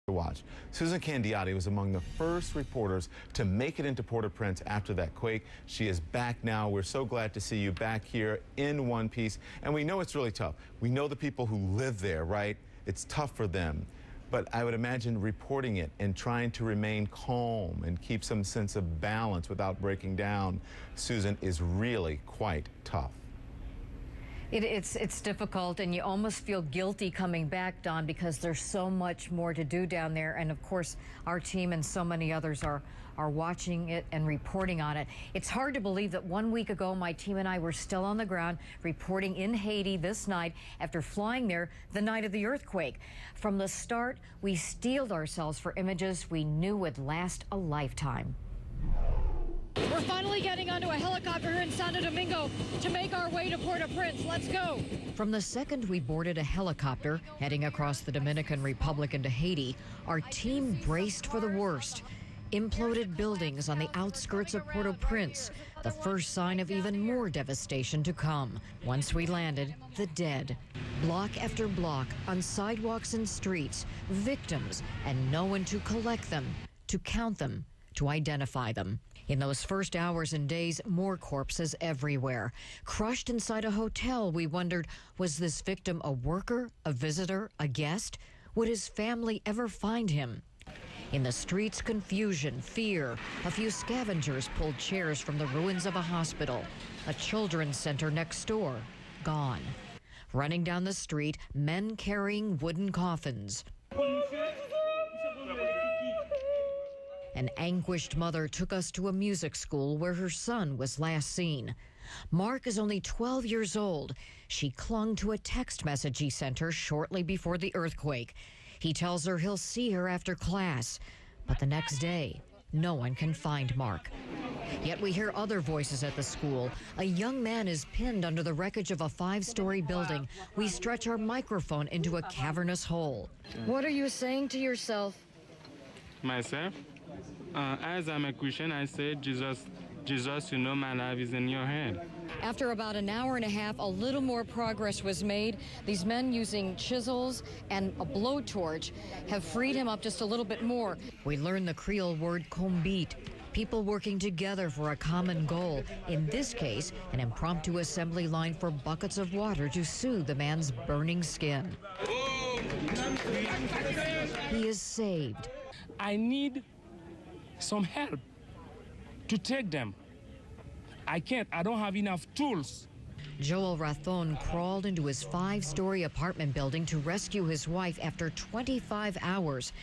to watch. Susan Candiotti was among the first reporters to make it into Port-au-Prince after that quake. She is back now. We're so glad to see you back here in one piece. And we know it's really tough. We know the people who live there, right? It's tough for them. But I would imagine reporting it and trying to remain calm and keep some sense of balance without breaking down, Susan, is really quite tough. It's difficult, and you almost feel guilty coming back, Don, because there's so much more to do down there. And of course, our team and so many others are watching it and reporting on it. It's hard to believe that 1 week ago, my team and I were still on the ground reporting in Haiti this night after flying there the night of the earthquake. From the start, we steeled ourselves for images we knew would last a lifetime. We're finally getting onto a helicopter here in Santo Domingo to make our way to Port-au-Prince. Let's go. From the second we boarded a helicopter heading across the Dominican Republic into Haiti, our team braced for the worst. Imploded buildings on the outskirts of Port-au-Prince, the first sign of even more devastation to come. Once we landed, the dead. Block after block, on sidewalks and streets, victims, and no one to collect them, to count them, to identify them. In those first hours and days, more corpses everywhere. Crushed inside a hotel, we wondered, was this victim a worker, a visitor, a guest? Would his family ever find him? In the streets, confusion, fear. A few scavengers pulled chairs from the ruins of a hospital. A children's center next door, gone. Running down the street, men carrying wooden coffins. An anguished mother took us to a music school where her son was last seen. Mark is only 12 years old. She clung to a text message he sent her shortly before the earthquake. He tells her he'll see her after class. But the next day, no one can find Mark. Yet we hear other voices at the school. A young man is pinned under the wreckage of a 5-story building. We stretch our microphone into a cavernous hole. What are you saying to yourself? Myself? As I'm a Christian, I say, Jesus, you know my life is in your hand. After about an hour and a half, a little more progress was made. These men using chisels and a blowtorch have freed him up just a little bit more. We learned the Creole word combit, people working together for a common goal. In this case, an impromptu assembly line for buckets of water to soothe the man's burning skin. He is saved. I need some help to take them. I can't. I don't have enough tools. Joel Rathon crawled into his 5-story apartment building to rescue his wife after 25 hours.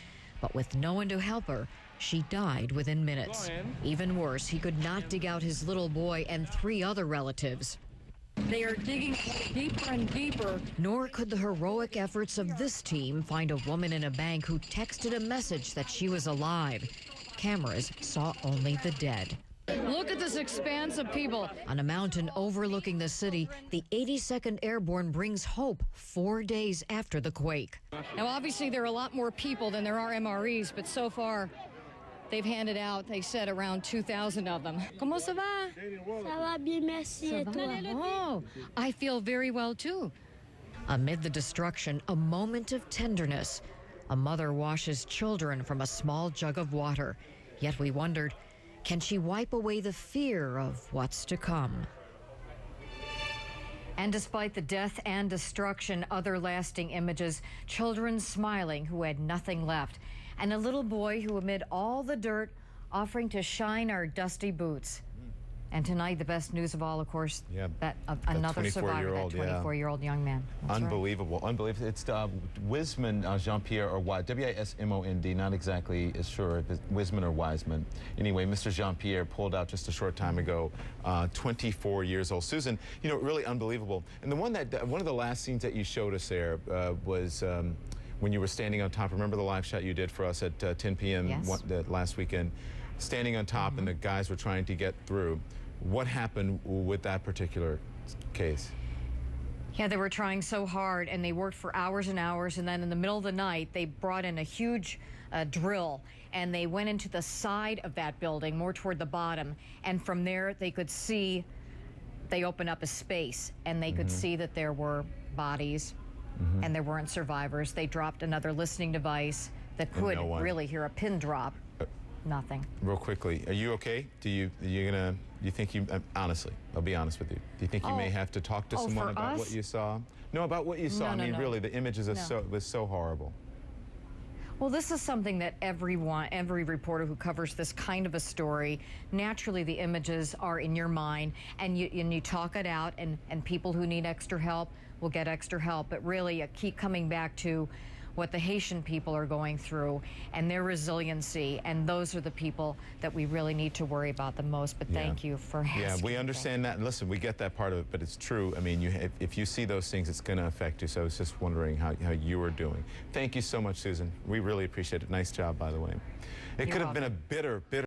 But with no one to help her, she died within minutes. Even worse, he could not dig out his little boy and 3 other relatives. They are digging deeper and deeper. Nor could the heroic efforts of this team find a woman in a bank who texted a message that she was alive. Cameras saw only the dead. Look at this expanse of people. On a mountain overlooking the city, the 82nd Airborne brings hope 4 days after the quake. Now, obviously, there are a lot more people than there are MREs, but so far, they've handed out, they said, around 2,000 of them. Comment ça va? Ça va bien, merci. Et toi? Oh, I feel very well, too. Amid the destruction, a moment of tenderness. A mother washes children from a small jug of water. Yet we wondered, can she wipe away the fear of what's to come? And despite the death and destruction, other lasting images, children smiling who had nothing left, and a little boy who, amid all the dirt, offering to shine our dusty boots. And tonight, the best news of all, of course, that another survivor, that 24-year-old young man. That's unbelievable, right. Unbelievable. It's Wiseman Jean-Pierre, or W-I-S-M-O-N-D, not exactly sure if it's Wiseman or Wiseman. Anyway, Mr. Jean-Pierre pulled out just a short time ago, 24 years old. Susan, you know, really unbelievable. And the one of the last scenes that you showed us there was when you were standing on top. Remember the live shot you did for us at 10 p.m. Yes. Last weekend? Standing on top, and the guys were trying to get through. What happened with that particular case? Yeah, they were trying so hard, and they worked for hours and hours, and then in the middle of the night, they brought in a huge drill, and they went into the side of that building, more toward the bottom, and from there, they could see, they opened up a space, and they could see that there were bodies, and there weren't survivors. They dropped another listening device, that and could no one. really hear a pin drop. Nothing. Real quickly, are you okay? Do you think you honestly? I'll be honest with you. Do you think you may have to talk to someone for about us? what you saw? No, about what you saw. I mean, no. really, the images are No. was so horrible. Well, this is something that every reporter who covers this kind of a story, naturally the images are in your mind, and you talk it out, and people who need extra help will get extra help. But really, I keep coming back to what the Haitian people are going through and their resiliency, and those are the people that we really need to worry about the most. But thank you for asking. Yeah, we understand that. And listen, we get that part of it, but it's true. I mean, if you see those things, it's going to affect you. So I was just wondering how you are doing. Thank you so much, Susan. We really appreciate it. Nice job, by the way. It could have been a bitter